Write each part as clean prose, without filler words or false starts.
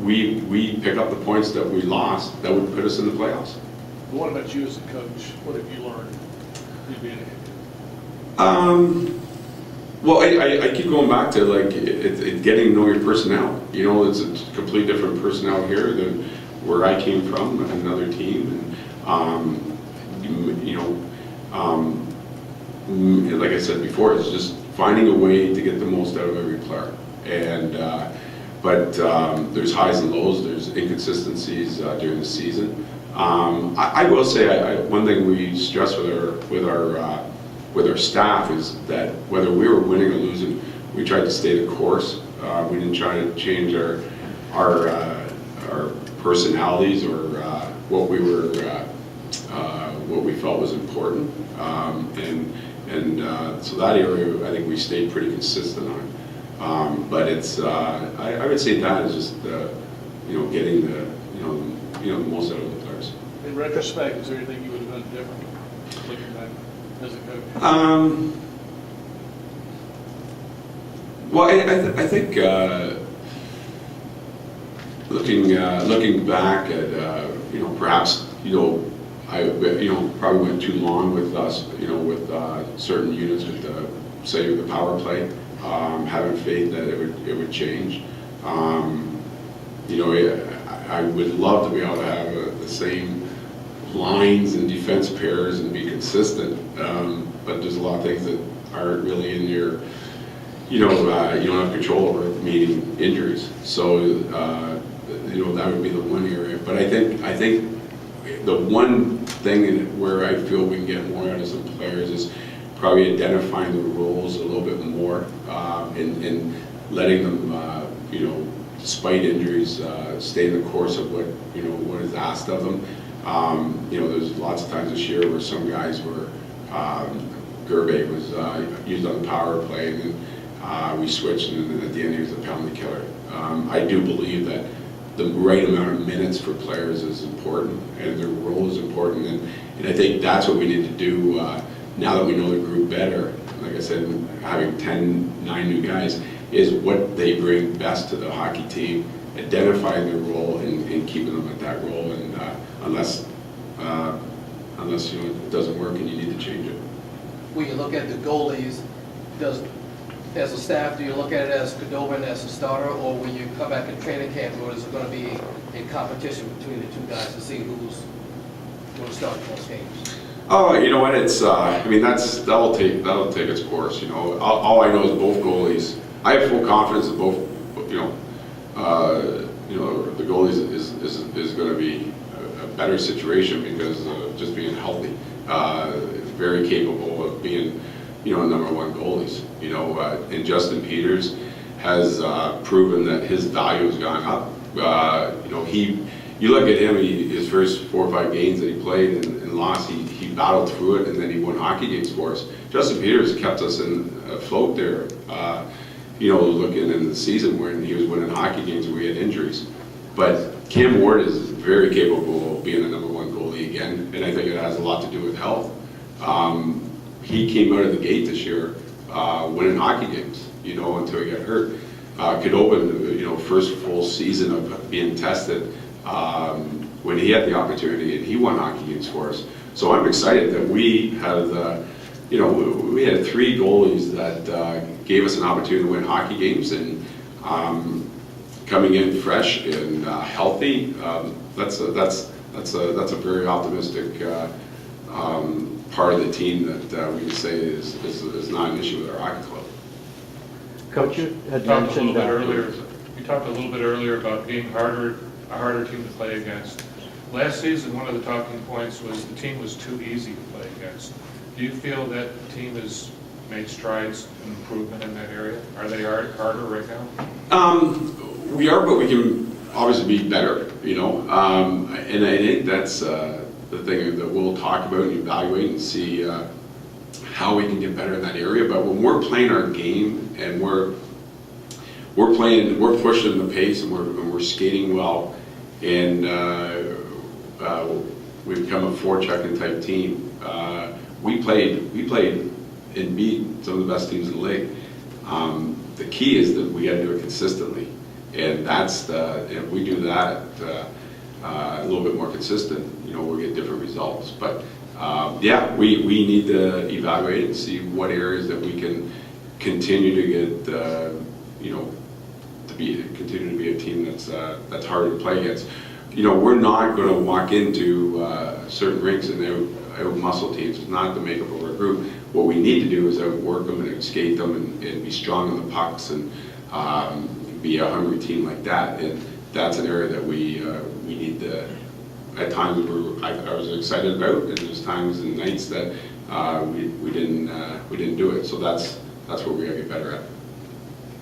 we pick up the points that we lost that would put us in the playoffs. But what about you as a coach? What have you learned? You being Well, I keep going back to like getting to know your personnel. You know, it's a completely different personnel here than where I came from, another team. And like I said before, it's just finding a way to get the most out of every player. And but there's highs and lows. There's inconsistencies during the season. I will say one thing we stress with our staff is that whether we were winning or losing, we tried to stay the course. We didn't try to change our personalities or what we felt was important. So that area I think we stayed pretty consistent on. But it's I would say that is just getting the most out of the players. In retrospect, is there anything you would have done different looking back as a coach? Well, I think looking back at perhaps I probably went too long with us with certain units with the power play, having faith that it would change. I would love to be able to have the same lines and defense pairs and be consistent, but there's a lot of things that aren't really in your, you don't have control over, meaning injuries. So that would be the one area. But I think the one thing where I feel we can get more out of some players is probably identifying the roles a little bit more and letting them despite injuries stay in the course of what is asked of them. There's lots of times this year where some guys were, Gerbe was used on the power play, and then we switched, and then at the end he was a penalty killer. I do believe that the right amount of minutes for players is important, and their role is important, and I think that's what we need to do now that we know the group better. Like I said, having 9 new guys is what they bring best to the hockey team, identifying their role and keeping them at that role, and unless it doesn't work and you need to change it. When you look at the goalies, as a staff, do you look at it as Khudobin as a starter, or when you come back in training camp, or is it going to be a competition between the two guys to see who's going to start most games? Oh, you know what? It's that'll take its course. All I know is both goalies. I have full confidence that both. The goalies is going to be a better situation because of just being healthy. Very capable of being, number one goalies. And Justin Peters has proven that his value has gone up. You look at him, his first 4 or 5 games that he played and lost, he battled through it, and then he won hockey games for us. Justin Peters kept us afloat there. Looking in the season when he was winning hockey games and we had injuries. But Cam Ward is very capable of being the number one goalie again, and I think it has a lot to do with health. He came out of the gate this year winning hockey games, until he got hurt. Khudobin, first full season of being tested, when he had the opportunity, and he won hockey games for us. So I'm excited that we have we had 3 goalies that gave us an opportunity to win hockey games, and coming in fresh and healthy. That's a very optimistic part of the team that we can say is not an issue with our hockey club. Coach, you had mentioned You talked a little bit earlier about being a harder team to play against. Last season, one of the talking points was the team was too easy to play against. Do you feel that the team has made strides in improvement in that area? Are they harder right now? We are, but we can obviously be better, and I think that's the thing that we'll talk about and evaluate and see how we can get better in that area. But when we're playing our game and we're pushing the pace and we're skating well, and we become a forechecking type team. We played and beat some of the best teams in the league. The key is that we got to do it consistently, And that's if we do that a little bit more consistent, we'll get different results. But yeah, we need to evaluate and see what areas that we can continue to get, continue to be a team that's hard to play against. We're not going to walk into certain rinks and out-muscle teams. It's not the makeup of our group. What we need to do is outwork them and skate them and be strong on the pucks and be a hungry team like that. And that's an area that we need to. At times I was excited about, and there's times and nights that we didn't do it. So that's what we gotta get better at.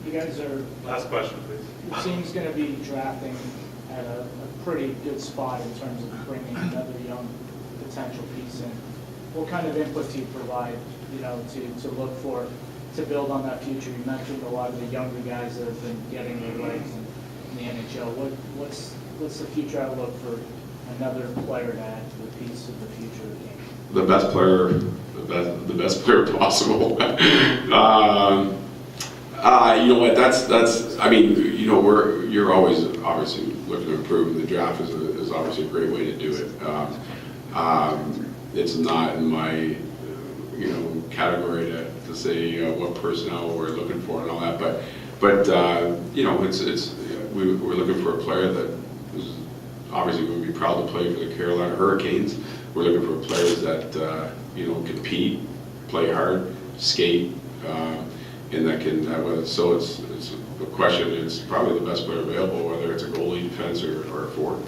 You guys are, Last question, please. your team's going to be drafting at a pretty good spot in terms of bringing another young potential piece in. What kind of input do you provide, to look for, to build on that future? You mentioned a lot of the younger guys that have been getting their legs in the NHL. What's the future outlook for another player to add to the piece of the future of the game? The best player possible. You know what? That's. I mean, you're always obviously looking to improve, and the draft is obviously a great way to do it. It's not in my category to say what personnel we're looking for and all that, but we're looking for a player that is obviously going to be proud to play for the Carolina Hurricanes. We're looking for players that compete, play hard, skate, and that can. So it's a question. It's probably the best player available, whether it's a goalie, defense, or a forward.